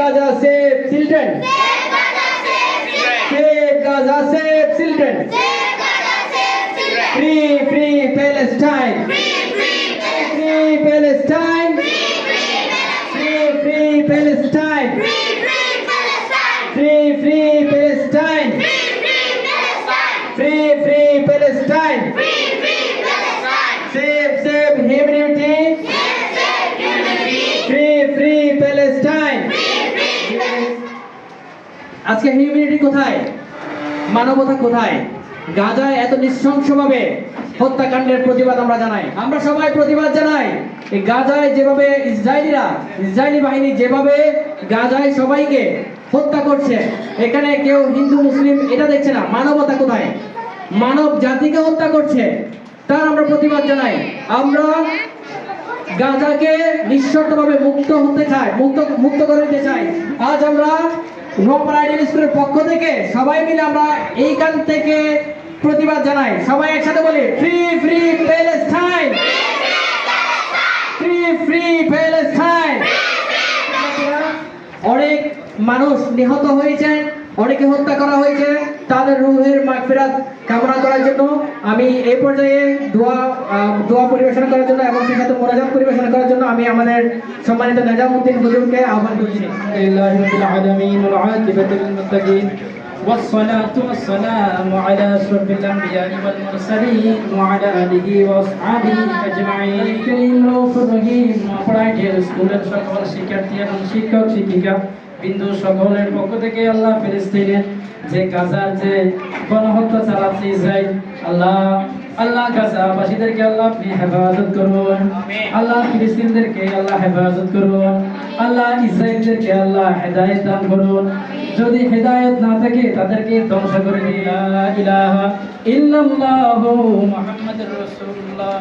Gaza, save children. Save Gaza, save children. Free, free Palestine. Free Palestine. Free, free Palestine. Free, free Palestine. Free, free Palestine. Save, save humanity. Free, free Palestine. আজকে humanity কোথায়? মানবতা কোথায়? গাজায় এত নৃশংসভাবে হত্যাকাণ্ডের প্রতিবাদ আমরা জানাই। আমরা সবাই প্রতিবাদ জানাই। এই গাজায় যেভাবে ইসরায়েলি বাহিনী যেভাবে গাজায় সবাইকে হত্যা করছে, এখানে কেউ হিন্দু মুসলিম এটা দেখছে না। মানবতা কোথায়? মানব জাতিকে হত্যা করছে, তার আমরা প্রতিবাদ জানাই। আমরা গাজাকে নিঃশর্তভাবে মুক্ত হতে চাই, মুক্ত করে দিতে চাই। আজ আমরা রোপার আইডিয়াল স্কুলের পক্ষ থেকে সবাই মিলে আমরা এইখান থেকে প্রতিবাদ জানাই। সবাই একসাথে বলি, free free Palestine, free free Palestine. অনেক মানুষ নিহত হয়েছে, অনেকে হত্যা করা হয়েছে, তাদের রুহের মাগফিরাত কামনা করার জন্য আমি এই পর্যায়ে দোয়া পরিবেশন করার জন্য এবং সেই সাথে মোনাজাত পরিবেশন করার জন্য আমি আমাদের সম্মানিত নেজামউদ্দিন হুজুরকে আহ্বান করছি। والصلاة والسلام على أشرف الأنبياء والمرسلين وعلى آله وأصحابه أجمعين الكريم رؤوف رحيم অপরাইটের স্কুলের সকল শিক্ষার্থী এবং শিক্ষক শিক্ষিকা বিন্দু সকলের পক্ষ থেকে আল্লাহ ফিলিস্তিনের যে গাজার যে গণহত্যা চালাচ্ছে ইসরায়েল, আল্লাহ গাজাবাসীদেরকে আল্লাহ আপনি হেফাজত করুন। আল্লাহ ফিলিস্তিনদেরকে আল্লাহ হেফাজত করুন। আল্লাহ ইসরায়েলদেরকে আল্লাহ হেদায়েত দান করুন। যদি হেদায়েত না থাকে তাদেরকে ধ্বংস করে দিন। লা ইলাহা ইল্লাল্লাহু মুহাম্মাদুর রাসূলুল্লাহ।